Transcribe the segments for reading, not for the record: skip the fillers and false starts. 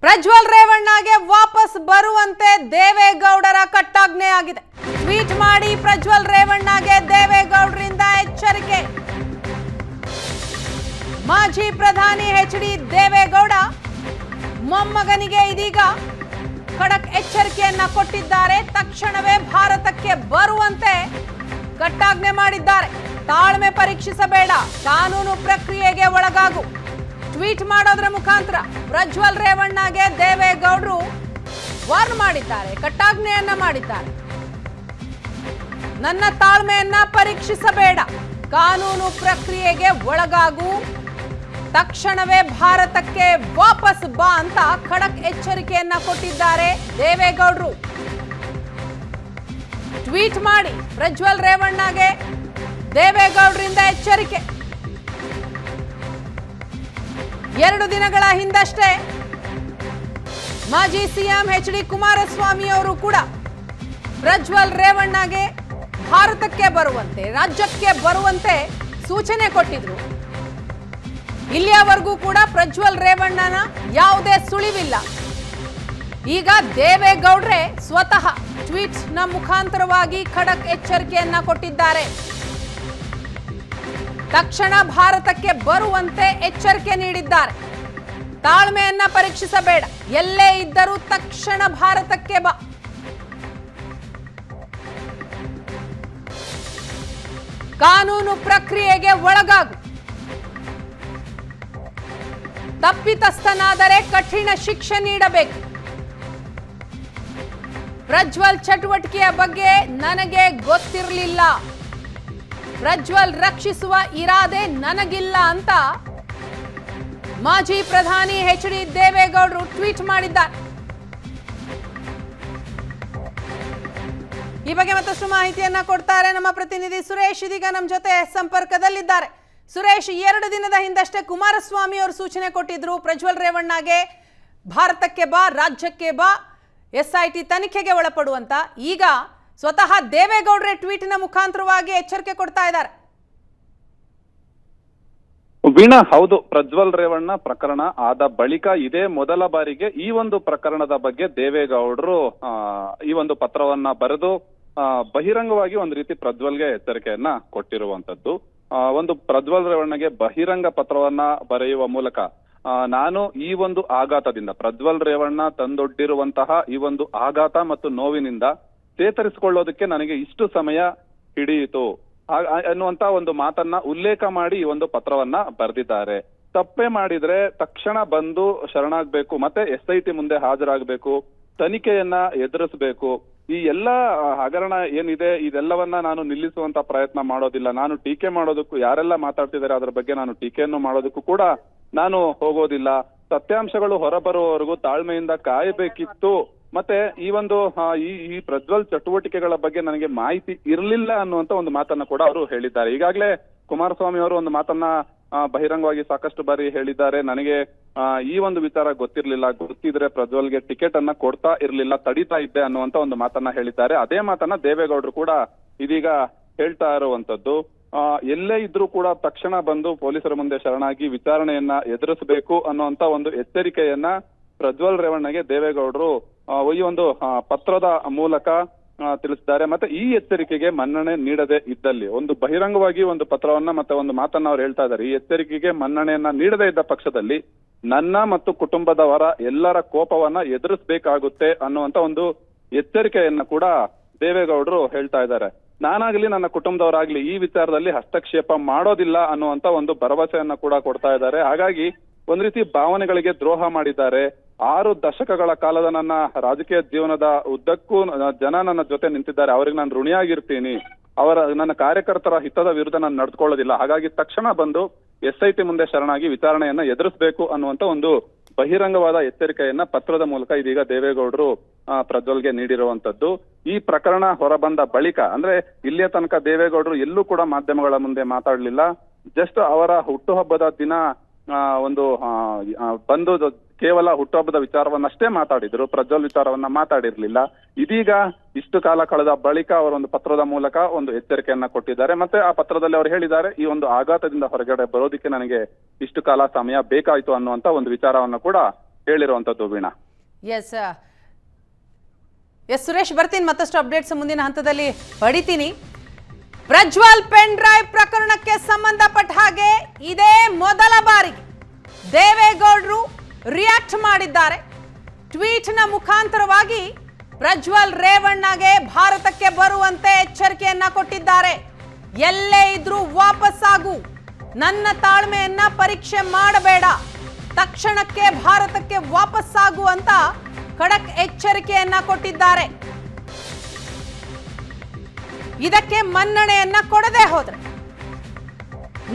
ಪ್ರಜ್ವಲ್ ರೇವಣ್ಣಗೆ ವಾಪಸ್ ಬರುವಂತೆ ದೇವೇಗೌಡರ ಕಟ್ಟಾಜ್ಞೆ ಆಗಿದೆ. ಟ್ವೀಟ್ ಮಾಡಿ ಪ್ರಜ್ವಲ್ ರೇವಣ್ಣಗೆ ದೇವೇಗೌಡರಿಂದ ಎಚ್ಚರಿಕೆ. ಮಾಜಿ ಪ್ರಧಾನಿ ಎಚ್.ಡಿ. ದೇವೇಗೌಡ ಮೊಮ್ಮಗನಿಗೆ ಇದೀಗ ಖಡಕ್ ಎಚ್ಚರಿಕೆಯನ್ನ ಕೊಟ್ಟಿದ್ದಾರೆ. ತಕ್ಷಣವೇ ಭಾರತಕ್ಕೆ ಬರುವಂತೆ ಕಟ್ಟಾಜ್ಞೆ ಮಾಡಿದ್ದಾರೆ. ತಾಳ್ಮೆ ಪರೀಕ್ಷಿಸಬೇಡ, ಕಾನೂನು ಪ್ರಕ್ರಿಯೆಗೆ ಒಳಗಾಗು. ಟ್ವೀಟ್ ಮಾಡೋದ್ರ ಮುಖಾಂತರ ಪ್ರಜ್ವಲ್ ರೇವಣ್ಣಗೆ ದೇವೇಗೌಡರು ವಾರ್ನ್ ಮಾಡಿದ್ದಾರೆ, ಕಟ್ಟಾಜ್ಞೆಯನ್ನ ಮಾಡಿದ್ದಾರೆ. ನನ್ನ ತಾಳ್ಮೆಯನ್ನ ಪರೀಕ್ಷಿಸಬೇಡ, ಕಾನೂನು ಪ್ರಕ್ರಿಯೆಗೆ ಒಳಗಾಗು, ತಕ್ಷಣವೇ ಭಾರತಕ್ಕೆ ವಾಪಸ್ ಬಾ ಅಂತ ಖಡಕ್ ಎಚ್ಚರಿಕೆಯನ್ನ ಕೊಟ್ಟಿದ್ದಾರೆ ದೇವೇಗೌಡರು. ಟ್ವೀಟ್ ಮಾಡಿ ಪ್ರಜ್ವಲ್ ರೇವಣ್ಣಗೆ ದೇವೇಗೌಡರಿಂದ ಎಚ್ಚರಿಕೆ. 2 ದಿನಗಳ ಹಿಂದಷ್ಟೇ ಮಾಜಿ ಸಿಎಂ ಎಚ್.ಡಿ. ಕುಮಾರಸ್ವಾಮಿ ಅವರು ಕೂಡ ಪ್ರಜ್ವಲ್ ರೇವಣ್ಣಗೆ ಭಾರತಕ್ಕೆ ಬರುವಂತೆ, ರಾಜ್ಯಕ್ಕೆ ಬರುವಂತೆ ಸೂಚನೆ ಕೊಟ್ಟಿದ್ರು. ಇಲ್ಲಿಯವರೆಗೂ ಕೂಡ ಪ್ರಜ್ವಲ್ ರೇವಣ್ಣನ ಯಾವುದೇ ಸುಳಿವಿಲ್ಲ. ಈಗ ದೇವೇಗೌಡ್ರೆ ಸ್ವತಃ ಟ್ವೀಟ್ ನ ಮುಖಾಂತರವಾಗಿ ಖಡಕ್ ಎಚ್ಚರಿಕೆಯನ್ನ ಕೊಟ್ಟಿದ್ದಾರೆ. ತಕ್ಷಣ ಭಾರತಕ್ಕೆ ಬರುವಂತೆ ಎಚ್ಚರಿಕೆ ನೀಡಿದ್ದಾರೆ. ತಾಳ್ಮೆಯನ್ನ ಪರೀಕ್ಷಿಸಬೇಡ, ಎಲ್ಲೇ ಇದ್ದರೂ ತಕ್ಷಣ ಭಾರತಕ್ಕೆ ಬಾ. ಕಾನೂನು ಪ್ರಕ್ರಿಯೆಗೆ ಒಳಗಾಗು. ತಪ್ಪಿತಸ್ಥನಾದರೆ ಕಠಿಣ ಶಿಕ್ಷೆ ನೀಡಬೇಕು. ಪ್ರಜ್ವಲ್ ಚಟುವಟಿಕೆಯ ಬಗ್ಗೆ ನನಗೆ ಗೊತ್ತಿರಲಿಲ್ಲ, ಪ್ರಜ್ವಲ್ ರಕ್ಷಿಸುವ ಇರಾದೆ ನನಗಿಲ್ಲ ಅಂತ ಮಾಜಿ ಪ್ರಧಾನಿ ಎಚ್.ಡಿ. ದೇವೇಗೌಡರು ಟ್ವೀಟ್ ಮಾಡಿದ್ದಾರೆ. ಈ ಬಗ್ಗೆ ಮತ್ತಷ್ಟು ಮಾಹಿತಿಯನ್ನ ಕೊಡ್ತಾರೆ ನಮ್ಮ ಪ್ರತಿನಿಧಿ ಸುರೇಶ್. ಇದೀಗ ನಮ್ಮ ಜೊತೆ ಸಂಪರ್ಕದಲ್ಲಿದ್ದಾರೆ. ಸುರೇಶ್, 2 ದಿನದ ಹಿಂದಷ್ಟೇ ಕುಮಾರಸ್ವಾಮಿ ಅವರು ಸೂಚನೆ ಕೊಟ್ಟಿದ್ರು, ಪ್ರಜ್ವಲ್ ರೇವಣ್ಣಗೆ ಭಾರತಕ್ಕೆ ಬಾ, ರಾಜ್ಯಕ್ಕೆ ಬಾ, SIT ತನಿಖೆಗೆ ಒಳಪಡುವಂತ. ಈಗ ಸ್ವತಃ ದೇವೇಗೌಡರೇ ಟ್ವೀಟಿನ ಮುಖಾಂತರವಾಗಿ ಎಚ್ಚರಿಕೆ ಕೊಡ್ತಾ ಇದ್ದಾರೆ. ವೀಣಾ, ಹೌದು, ಪ್ರಜ್ವಲ್ ರೇವಣ್ಣ ಪ್ರಕರಣ ಆದ ಬಳಿಕ ಇದೇ ಮೊದಲ ಬಾರಿಗೆ ಈ ಒಂದು ಪ್ರಕರಣದ ಬಗ್ಗೆ ದೇವೇಗೌಡರು ಈ ಒಂದು ಪತ್ರವನ್ನ ಬರೆದು ಬಹಿರಂಗವಾಗಿ ಒಂದು ರೀತಿ ಪ್ರಜ್ವಲ್ಗೆ ಎಚ್ಚರಿಕೆಯನ್ನ ಕೊಟ್ಟಿರುವಂತದ್ದು. ಒಂದು ಪ್ರಜ್ವಲ್ ರೇವಣ್ಣಗೆ ಬಹಿರಂಗ ಪತ್ರವನ್ನ ಬರೆಯುವ ಮೂಲಕ ನಾನು ಈ ಒಂದು ಆಘಾತದಿಂದ, ಪ್ರಜ್ವಲ್ ರೇವಣ್ಣ ತಂದೊಡ್ಡಿರುವಂತಹ ಈ ಒಂದು ಆಘಾತ ಮತ್ತು ನೋವಿನಿಂದ ಚೇತರಿಸಿಕೊಳ್ಳೋದಕ್ಕೆ ನನಗೆ ಇಷ್ಟು ಸಮಯ ಹಿಡಿಯಿತು ಅನ್ನುವಂತ ಒಂದು ಮಾತನ್ನ ಉಲ್ಲೇಖ ಮಾಡಿ ಈ ಒಂದು ಪತ್ರವನ್ನ ಬರೆದಿದ್ದಾರೆ. ತಪ್ಪೆ ಮಾಡಿದ್ರೆ ತಕ್ಷಣ ಬಂದು ಶರಣಾಗ್ಬೇಕು, ಮತ್ತೆ SIT ಮುಂದೆ ಹಾಜರಾಗಬೇಕು, ತನಿಖೆಯನ್ನ ಎದುರಿಸಬೇಕು. ಈ ಎಲ್ಲ ಹಗರಣ ಏನಿದೆ ಇದೆಲ್ಲವನ್ನ ನಾನು ನಿಲ್ಲಿಸುವಂತ ಪ್ರಯತ್ನ ಮಾಡೋದಿಲ್ಲ. ನಾನು ಟೀಕೆ ಮಾಡೋದಕ್ಕೂ, ಯಾರೆಲ್ಲ ಮಾತಾಡ್ತಿದ್ದಾರೆ ಅದರ ಬಗ್ಗೆ ನಾನು ಟೀಕೆಯನ್ನು ಮಾಡೋದಕ್ಕೂ ಕೂಡ ನಾನು ಹೋಗೋದಿಲ್ಲ. ಸತ್ಯಾಂಶಗಳು ಹೊರಬರುವವರೆಗೂ ತಾಳ್ಮೆಯಿಂದ ಕಾಯಬೇಕಿತ್ತು. ಮತ್ತೆ ಈ ಒಂದು ಈ ಪ್ರಜ್ವಲ್ ಚಟುವಟಿಕೆಗಳ ಬಗ್ಗೆ ನನಗೆ ಮಾಹಿತಿ ಇರಲಿಲ್ಲ ಅನ್ನುವಂತ ಒಂದು ಮಾತನ್ನ ಕೂಡ ಅವರು ಹೇಳಿದ್ದಾರೆ. ಈಗಾಗಲೇ ಕುಮಾರಸ್ವಾಮಿ ಅವರು ಒಂದು ಮಾತನ್ನ ಬಹಿರಂಗವಾಗಿ ಸಾಕಷ್ಟು ಬಾರಿ ಹೇಳಿದ್ದಾರೆ, ನನಗೆ ಈ ಒಂದು ವಿಚಾರ ಗೊತ್ತಿರ್ಲಿಲ್ಲ, ಗೊತ್ತಿದ್ರೆ ಪ್ರಜ್ವಲ್ಗೆ ಟಿಕೆಟ್ ಅನ್ನ ಕೊಡ್ತಾ ಇರ್ಲಿಲ್ಲ, ತಡೀತಾ ಇದ್ದೆ ಅನ್ನುವಂತ ಒಂದು ಮಾತನ್ನ ಹೇಳಿದ್ದಾರೆ. ಅದೇ ಮಾತನ್ನ ದೇವೇಗೌಡರು ಕೂಡ ಇದೀಗ ಹೇಳ್ತಾ ಇರುವಂತದ್ದು. ಎಲ್ಲೇ ಇದ್ರೂ ಕೂಡ ತಕ್ಷಣ ಬಂದು ಪೊಲೀಸರ ಮುಂದೆ ಶರಣಾಗಿ ವಿಚಾರಣೆಯನ್ನ ಎದುರಿಸಬೇಕು ಅನ್ನುವಂತ ಒಂದು ಎಚ್ಚರಿಕೆಯನ್ನ ಪ್ರಜ್ವಲ್ ರೇವಣ್ಣಗೆ ದೇವೇಗೌಡರು ಈ ಒಂದು ಪತ್ರದ ಮೂಲಕ ತಿಳಿಸಿದ್ದಾರೆ. ಮತ್ತೆ ಈ ಎಚ್ಚರಿಕೆಗೆ ಮನ್ನಣೆ ನೀಡದೆ ಇದ್ದಲ್ಲಿ, ಒಂದು ಬಹಿರಂಗವಾಗಿ ಒಂದು ಪತ್ರವನ್ನ ಮತ್ತೆ ಒಂದು ಮಾತನ್ನ ಅವ್ರು ಹೇಳ್ತಾ ಇದ್ದಾರೆ, ಈ ಎಚ್ಚರಿಕೆಗೆ ಮನ್ನಣೆಯನ್ನ ನೀಡದೇ ಇದ್ದ ಪಕ್ಷದಲ್ಲಿ ನನ್ನ ಮತ್ತು ಕುಟುಂಬದವರ ಎಲ್ಲರ ಕೋಪವನ್ನ ಎದುರಿಸಬೇಕಾಗುತ್ತೆ ಅನ್ನುವಂತ ಒಂದು ಎಚ್ಚರಿಕೆಯನ್ನ ಕೂಡ ದೇವೇಗೌಡರು ಹೇಳ್ತಾ ಇದ್ದಾರೆ. ನಾನಾಗ್ಲಿ ನನ್ನ ಕುಟುಂಬದವರಾಗ್ಲಿ ಈ ವಿಚಾರದಲ್ಲಿ ಹಸ್ತಕ್ಷೇಪ ಮಾಡೋದಿಲ್ಲ ಅನ್ನುವಂತ ಒಂದು ಭರವಸೆಯನ್ನ ಕೂಡ ಕೊಡ್ತಾ ಇದ್ದಾರೆ. ಹಾಗಾಗಿ ಒಂದ್ ರೀತಿ ಭಾವನೆಗಳಿಗೆ ದ್ರೋಹ ಮಾಡಿದ್ದಾರೆ. 6 ದಶಕಗಳ ಕಾಲದ ನನ್ನ ರಾಜಕೀಯ ಜೀವನದ ಉದ್ದಕ್ಕೂ ಜನ ನನ್ನ ಜೊತೆ ನಿಂತಿದ್ದಾರೆ, ಅವ್ರಿಗೆ ನಾನು ಋಣಿಯಾಗಿರ್ತೀನಿ, ನನ್ನ ಕಾರ್ಯಕರ್ತರ ಹಿತದ ವಿರುದ್ಧ ನಾನು ನಡೆದುಕೊಳ್ಳೋದಿಲ್ಲ. ಹಾಗಾಗಿ ತಕ್ಷಣ ಬಂದು SIT ಮುಂದೆ ಶರಣಾಗಿ ವಿಚಾರಣೆಯನ್ನ ಎದುರಿಸಬೇಕು ಅನ್ನುವಂತ ಒಂದು ಬಹಿರಂಗವಾದ ಎಚ್ಚರಿಕೆಯನ್ನ ಪತ್ರದ ಮೂಲಕ ಇದೀಗ ದೇವೇಗೌಡರು ಪ್ರಜ್ವಲ್ಗೆ ನೀಡಿರುವಂತದ್ದು. ಈ ಪ್ರಕರಣ ಹೊರಬಂದ ಬಳಿಕ, ಅಂದ್ರೆ ಇಲ್ಲಿಯ ತನಕ ದೇವೇಗೌಡರು ಎಲ್ಲೂ ಕೂಡ ಮಾಧ್ಯಮಗಳ ಮುಂದೆ ಮಾತಾಡ್ಲಿಲ್ಲ. ಜಸ್ಟ್ ಅವರ ಹುಟ್ಟುಹಬ್ಬದ ದಿನ ಒಂದು ಬಂದು ಕೇವಲ ಹುಟ್ಟುಹಬ್ಬದ ವಿಚಾರವನ್ನಷ್ಟೇ ಮಾತಾಡಿದ್ರು, ಪ್ರಜ್ವಲ್ ವಿಚಾರವನ್ನ ಮಾತಾಡಿರ್ಲಿಲ್ಲ. ಇದೀಗ ಇಷ್ಟು ಕಾಲ ಕಳೆದ ಬಳಿಕ ಅವರೊಂದು ಪತ್ರದ ಮೂಲಕ ಒಂದು ಎಚ್ಚರಿಕೆಯನ್ನ ಕೊಟ್ಟಿದ್ದಾರೆ. ಮತ್ತೆ ಆ ಪತ್ರದಲ್ಲಿ ಅವರು ಹೇಳಿದ್ದಾರೆ, ಈ ಒಂದು ಆಘಾತದಿಂದ ಹೊರಗಡೆ ಬರೋದಕ್ಕೆ ನನಗೆ ಇಷ್ಟು ಕಾಲ ಸಮಯ ಬೇಕಾಯ್ತು ಅನ್ನುವಂತ ಒಂದು ವಿಚಾರವನ್ನ ಕೂಡ ಹೇಳಿರುವಂತದ್ದು ವೀಣಾ. ಎಸ್ ಸುರೇಶ್, ಬರ್ತೀನಿ, ಮತ್ತಷ್ಟು ಅಪ್ಡೇಟ್ಸ್ ಮುಂದಿನ ಹಂತದಲ್ಲಿ ಪಡಿತೀನಿ. ಪ್ರಜ್ವಲ್ ಪೆನ್ ಡ್ರೈವ್ ಪ್ರಕರಣಕ್ಕೆ ಸಂಬಂಧಪಟ್ಟ ಹಾಗೆ ಇದೇ ಮೊದಲ ಬಾರಿಗೆ ದೇವೇಗೌಡರು ರಿಯಾಕ್ಟ್ ಮಾಡಿದ್ದಾರೆ. ಟ್ವೀಟ್ನ ಮುಖಾಂತರವಾಗಿ ಪ್ರಜ್ವಲ್ ರೇವಣ್ಣಗೆ ಭಾರತಕ್ಕೆ ಬರುವಂತೆ ಎಚ್ಚರಿಕೆಯನ್ನ ಕೊಟ್ಟಿದ್ದಾರೆ. ಎಲ್ಲೇ ಇದ್ರೂ ವಾಪಸ್ಸಾಗು, ನನ್ನ ತಾಳ್ಮೆಯನ್ನ ಪರೀಕ್ಷೆ ಮಾಡಬೇಡ, ತಕ್ಷಣಕ್ಕೆ ಭಾರತಕ್ಕೆ ವಾಪಸ್ಸಾಗು ಅಂತ ಖಡಕ್ ಎಚ್ಚರಿಕೆಯನ್ನ ಕೊಟ್ಟಿದ್ದಾರೆ. ಇದಕ್ಕೆ ಮನ್ನಣೆಯನ್ನ ಕೊಡದೆ ಹೋದ್ರೆ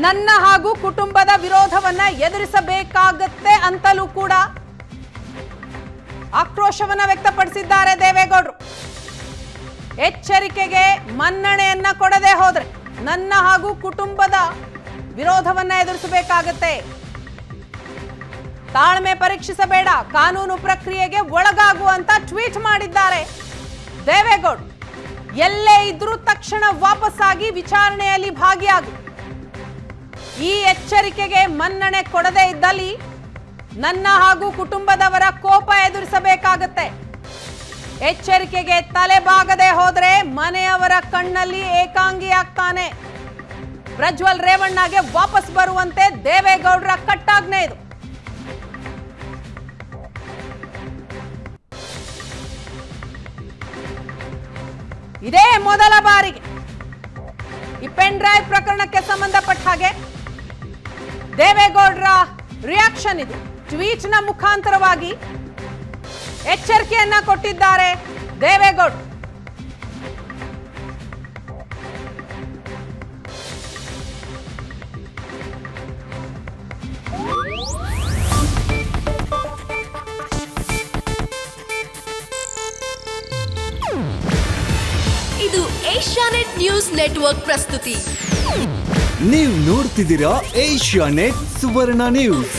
ನನ್ನ ಹಾಗೂ ಕುಟುಂಬದ ವಿರೋಧವನ್ನ ಎದುರಿಸಬೇಕಾಗತ್ತೆ ಅಂತಲೂ ಕೂಡ ಆಕ್ರೋಶವನ್ನ ವ್ಯಕ್ತಪಡಿಸಿದ್ದಾರೆ ದೇವೇಗೌಡರು. ಎಚ್ಚರಿಕೆಗೆ ಮನ್ನಣೆಯನ್ನ ಕೊಡದೆ ಹೋದ್ರೆ ನನ್ನ ಹಾಗೂ ಕುಟುಂಬದ ವಿರೋಧವನ್ನ ಎದುರಿಸಬೇಕಾಗತ್ತೆ, ತಾಳ್ಮೆ ಪರೀಕ್ಷಿಸಬೇಡ, ಕಾನೂನು ಪ್ರಕ್ರಿಯೆಗೆ ಒಳಗಾಗುವಂತ ಟ್ವೀಟ್ ಮಾಡಿದ್ದಾರೆ ದೇವೇಗೌಡರು. ಎಲ್ಲೇ ಇದ್ರೂ ತಕ್ಷಣ ವಾಪಸ್ಸಾಗಿ ವಿಚಾರಣೆಯಲ್ಲಿ ಭಾಗಿಯಾಗು, ಈ ಎಚ್ಚರಿಕೆಗೆ ಮನ್ನಣೆ ಕೊಡದೇ ಇದ್ದಲ್ಲಿ ನನ್ನ ಹಾಗೂ ಕುಟುಂಬದವರ ಕೋಪ ಎದುರಿಸಬೇಕಾಗತ್ತೆ, ಎಚ್ಚರಿಕೆಗೆ ತಲೆಬಾಗದೆ ಹೋದ್ರೆ ಮನೆಯವರ ಕಣ್ಣಲ್ಲಿ ಏಕಾಂಗಿಯಾಗ್ತಾನೆ. ಪ್ರಜ್ವಲ್ ರೇವಣ್ಣಗೆ ವಾಪಸ್ ಬರುವಂತೆ ದೇವೇಗೌಡರ ಕಟ್ಟಾಜ್ಞೆ ಇದು. ಇದೇ ಮೊದಲ ಬಾರಿಗೆ ಈ ಪೆನ್ ಡ್ರೈವ್ ಪ್ರಕರಣಕ್ಕೆ ಸಂಬಂಧಪಟ್ಟ ಹಾಗೆ ದೇವೇಗೌಡರ ರಿಯಾಕ್ಷನ್ ಇದು. ಟ್ವೀಟ್ನ ಮುಖಾಂತರವಾಗಿ ಎಚ್ಚರಿಕೆಯನ್ನ ಕೊಟ್ಟಿದ್ದಾರೆ ದೇವೇಗೌಡರು. ಇದು ಏಷ್ಯಾನೆಟ್ ನ್ಯೂಸ್ ನೆಟ್ವರ್ಕ್ ಪ್ರಸ್ತುತಿ. ನೀವು ನೋಡ್ತಿದ್ದೀರಾ ಏಷ್ಯಾನೆಟ್ ಸುವರ್ಣ ನ್ಯೂಸ್.